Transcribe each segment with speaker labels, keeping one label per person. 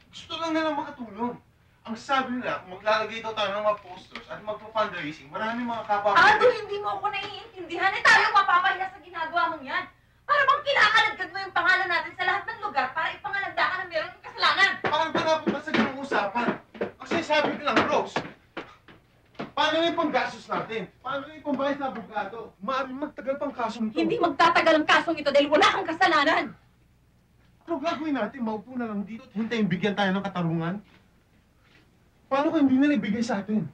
Speaker 1: Gusto lang nilang makatulong. Ang sabi nila, kung maglalagay daw tayo ng mga posters at magpa-fundraising, marami mga kapapagod.
Speaker 2: Aldo, hindi mo ako naiintindihan. Eh, tayo mapapahiya sa ginagawa mong yan. Para bang kinakalagkad mo yung pangalan natin sa lahat ng lugar para ipangalagda ka ng meron ng kasalanan.
Speaker 1: Paano ba napunta sa ganung usapan? Ang sinasabi ko lang, Rose, paano yung panggastos natin? Paano yung pambayad sa abogado? Maaaring magtagal pang kaso nito.
Speaker 2: Hindi magtatagal ang kasong ito dahil wala kang kasalanan.
Speaker 1: Ano gagawin natin? Maupo na lang dito at hintayin bigyan tayo ng katarungan? Paano kung hindi nila ibigay sa atin?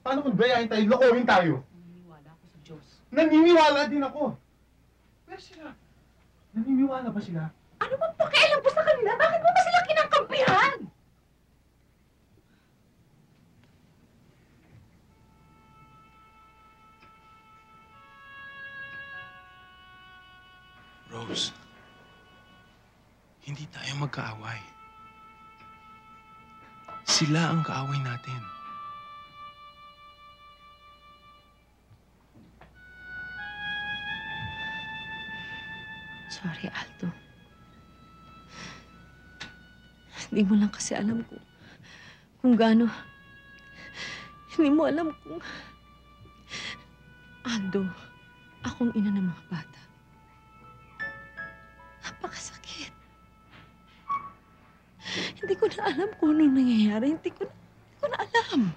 Speaker 1: Paano kung bayahin tayo, lokohin tayo?
Speaker 2: Naniniwala ako sa Diyos.
Speaker 1: Naniniwala din ako. Pero sila, naniniwala ba sila?
Speaker 2: Ano bang pakialam mo sa kanila? Bakit mo ba sila kinakampihan?
Speaker 3: Rose, hindi tayo magkaaway. Sila ang kaaway natin.
Speaker 4: Sorry, Aldo. Hindi mo lang kasi alam kung gaano. Hindi mo alam kung... Aldo, akong ina ng mga bata. Napakasakit. Hindi ko na alam kung ano nangyayari. Hindi ko na alam.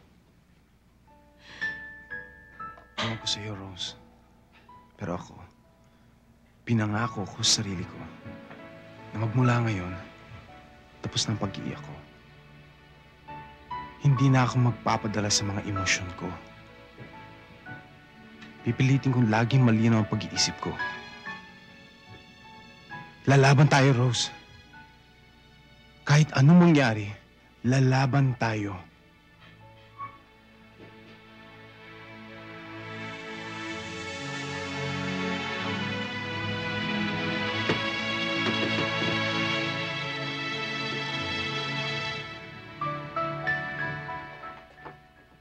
Speaker 3: Ewan ko sa'yo, Rose. Pero ako, pinangako ko sa sarili ko na magmula ngayon, tapos ng pag-iiyak ko. Hindi na ako magpapadala sa mga emosyon ko. Pipilitin kong laging malinaw ang pag-iisip ko. Lalaban tayo, Rose. Kahit anong mangyari, lalaban tayo.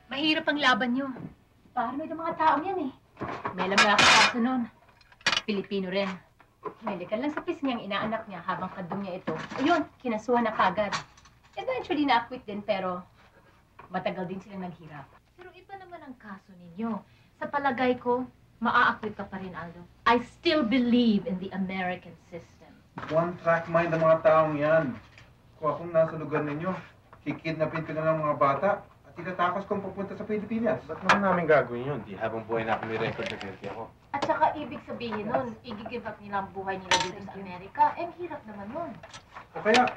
Speaker 2: Mahirap ang laban nyo. Paranoid ang mga taong yan eh. May alam na ako kaso nun. Pilipino rin. Medical lang sa pisngi ang inaanak niya habang kadum niya ito. Ayun, kinasuhan na kagad. Eventually na-acquit din pero matagal din silang naghirap. Pero iba naman ang kaso ninyo. Sa palagay ko, maa-acquit ka pa rin, Aldo. I still believe in the American system.
Speaker 1: One-track mind ang mga taong yan. Kung akong nasa lugar ninyo, kikidnapin ko na lang mga bata. Tinatakos kong pupunta sa Pilipinas.
Speaker 5: Ba't naman namin gagawin yun? Di habang buhay na ako may record na guilty ako.
Speaker 2: At saka ibig sabihin nun, i-give up nila ang buhay nila dito sa Amerika. Eh, hirap naman nun.
Speaker 1: O kaya,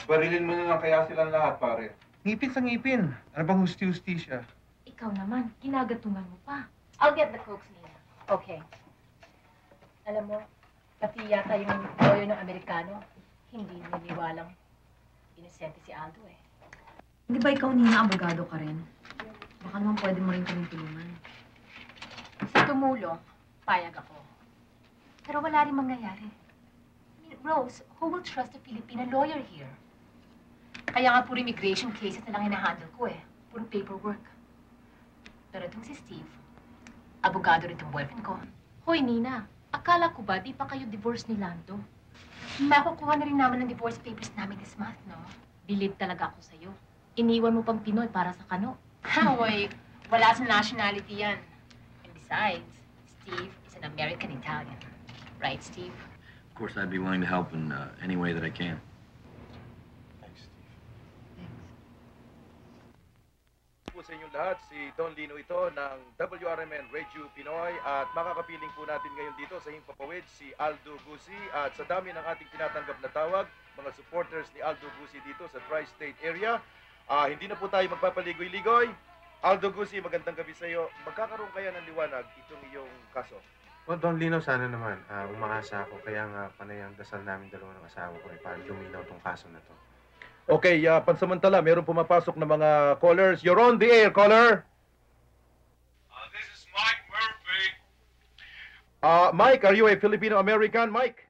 Speaker 1: barilin mo na lang kaya silang lahat, pare. Ngipin sa ngipin. Ano bang husti-hustisya?
Speaker 2: Ikaw naman, ginagatungan mo pa. I'll get the cooks, Nina. Okay. Alam mo, pati yata yung lawyer ng Amerikano, hindi niniwalang inosente si Aldo eh.
Speaker 4: Di ba ikaw, Nina, abogado ka rin? Baka naman pwede mo rin kaming tulungan.
Speaker 2: Sa tumulong, payag ako. Pero wala rin mangyayari. I mean, Rose, who will trust a Filipino lawyer here? Kaya nga puro immigration cases na lang hinahandle ko eh. Puro paperwork. Pero itong si Steve, abogado rin itong boyfriend ko. Hoy, Nina, akala ko ba di pa kayo divorce ni Lando? Makukuha na rin naman ng divorce papers namin this month, no? Believe talaga ako sa'yo. Iniwan mo pang Pinoy para sa kano. Hoy, wala sa nationality yan. And besides, Steve is an American-Italian. Right, Steve?
Speaker 6: Of course, I'd be willing to help in any way that I can.
Speaker 5: Thanks, Steve.
Speaker 7: Po sa inyong lahat, si Don Lino ito ng WRMN Radio Pinoy at makakapiling po natin ngayon dito sa Himpapawid si Aldo Gusi at sa dami ng ating tinatanggap na tawag, mga supporters ni Aldo Gusi dito sa Tri-State area. Hindi na po tayo magpapaligoy-ligoy. Aldo Gusi, magandang gabi sa iyo. Magkakaroon kaya ng liwanag itong iyong kaso?
Speaker 5: Well, Don Lino, sana naman. Umaasa ako. Kaya nga panay ang dasal namin dalawa ng asawa ko para luminaw tong kaso na to.
Speaker 7: Okay, pansamantala, meron pumapasok na mga callers. You're on the air, caller.
Speaker 8: This is Mike Murphy.
Speaker 7: Mike, are you a Filipino-American, Mike?